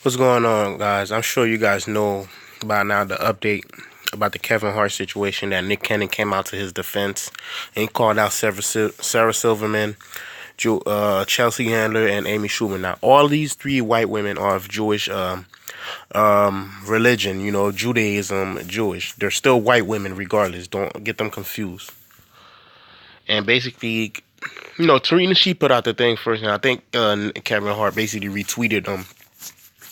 What's going on, guys? I'm sure you guys know by now the update about the Kevin Hart situation that Nick Cannon came out to his defense and he called out Sarah Silverman, Chelsea Handler, and Amy Schumer. Now, all these three white women are of Jewish religion, Judaism, Jewish. They're still white women regardless. Don't get them confused. And basically, Tarina, she put out the thing first, and I think Kevin Hart basically retweeted them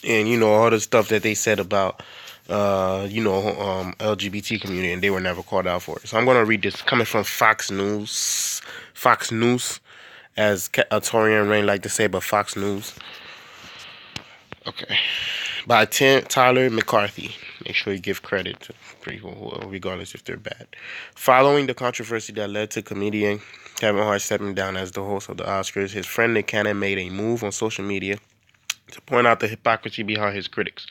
and all the stuff that they said about LGBT community, and they were never called out for it. So I'm gonna read this coming from Fox News, as Torian Rain like to say, but Fox News. Okay, by Tyler McCarthy. Make sure you give credit to people, regardless if they're bad. Following the controversy that led to comedian Kevin Hart stepping down as the host of the Oscars, his friend Nick Cannon made a move on social media to point out the hypocrisy behind his critics.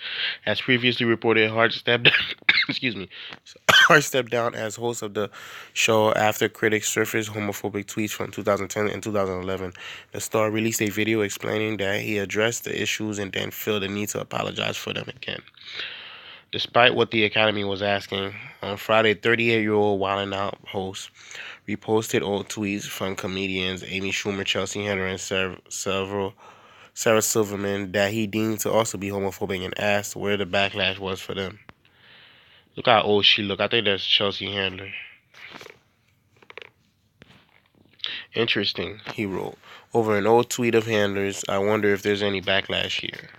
As previously reported, Hart stepped down, excuse me, Hart stepped down as host of the show after critics surfaced homophobic tweets from 2010 and 2011. The star released a video explaining that he addressed the issues and then felt the need to apologize for them again. Despite what the Academy was asking, on Friday, 38-year-old Wildin' Out host reposted old tweets from comedians Amy Schumer, Chelsea Handler, and Sarah Silverman that he deemed to also be homophobic and asked where the backlash was for them. Look how old she look. I think that's Chelsea Handler. Interesting, he wrote. Over an old tweet of Handler's, I wonder if there's any backlash here.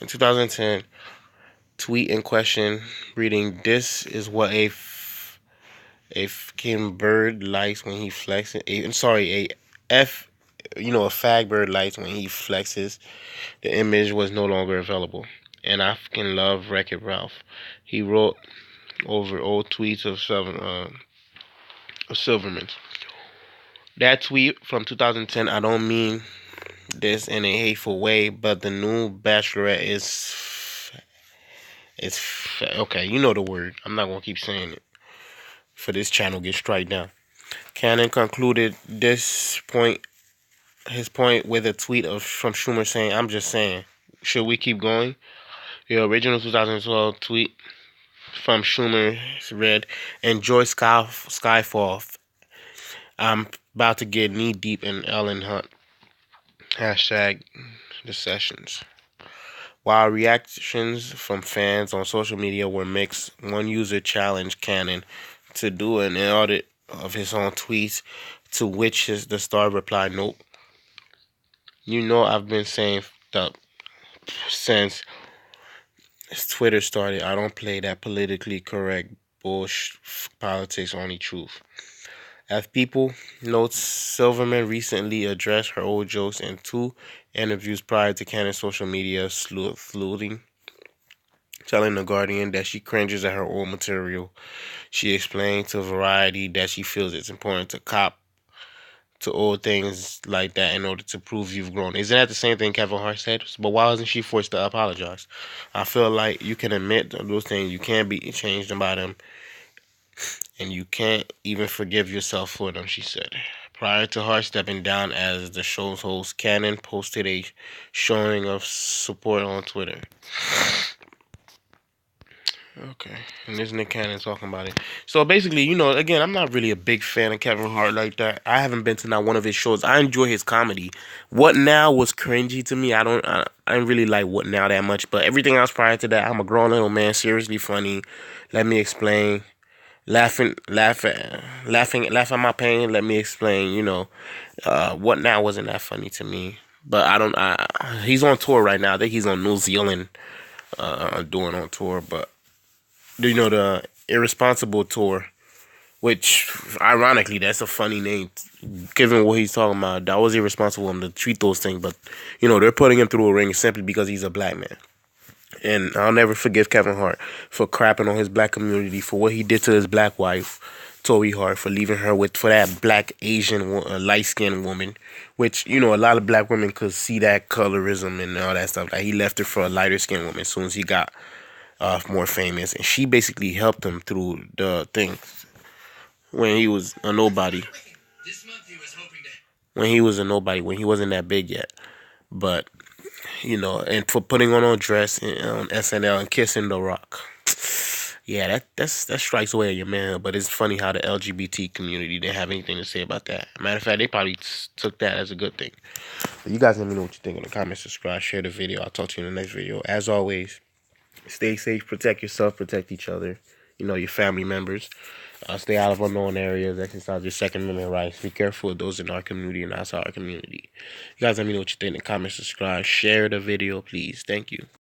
In 2010, tweet in question reading, "This is what a fucking bird likes when he flexes." A fag bird likes when he flexes. The image was no longer available. And I fucking love Wreck-It Ralph. He wrote over old tweets of Silverman. That tweet from 2010, I don't mean this in a hateful way, but the new Bachelorette is okay. You know the word. I'm not gonna keep saying it. For this channel, get straight down. Cannon concluded his point with a tweet from Schumer saying, "I'm just saying, should we keep going?" The original 2012 tweet from Schumer read, "Enjoy Skyfall. I'm about to get knee deep in Ellen Hunt. Hashtag the sessions." While reactions from fans on social media were mixed, one user challenged Cannon to do an audit of his own tweets, to which the star replied, "Nope. I've been saying stuff since Twitter started. I don't play that politically correct bullshit, politics, only truth." As People notes, Silverman recently addressed her old jokes in two interviews prior to Cannon's social media sleuthing, telling The Guardian that she cringes at her old material. She explained to Variety that she feels it's important to cop to old things like that in order to prove you've grown. Isn't that the same thing Kevin Hart said? But why wasn't she forced to apologize? I feel like you can admit those things, you can't be changed about them, and you can't even forgive yourself for them, she said. Prior to Hart stepping down as the show's host, Cannon posted a showing of support on Twitter. Okay, and this Nick Cannon talking about it. So basically, again, I'm not really a big fan of Kevin Hart like that. I haven't been to not one of his shows. I enjoy his comedy. What Now was cringy to me. I didn't really like What Now that much, but everything else prior to that, I'm a grown little man, seriously funny. Let me explain. Laugh at my pain. Let me explain. What Now wasn't that funny to me. But I don't. He's on tour right now. I think he's on New Zealand, doing on tour. But the Irresponsible Tour, which ironically that's a funny name given what he's talking about. That was irresponsible of him to treat those things, but they're putting him through a ring simply because he's a black man. And I'll never forgive Kevin Hart for crapping on his black community, for what he did to his black wife, Tori Hart, for leaving her for that black Asian light skinned woman, which a lot of black women could see that colorism and all that stuff. Like, he left her for a lighter skinned woman as soon as he got more famous, and she basically helped him through the thing when he was a nobody. When he was a nobody, when he wasn't that big yet. But and for putting on a dress on SNL and kissing The Rock. Yeah, that strikes away at your man. But it's funny how the LGBT community didn't have anything to say about that. Matter of fact, they probably took that as a good thing. But you guys let me know what you think in the comments. Subscribe, share the video. I'll talk to you in the next video. As always, stay safe, protect yourself, protect each other. Your family members. Stay out of unknown areas. Exercise your Second Amendment rights. Be careful of those in our community and outside our community. You guys let me know what you think in the comments. Subscribe, share the video, please. Thank you.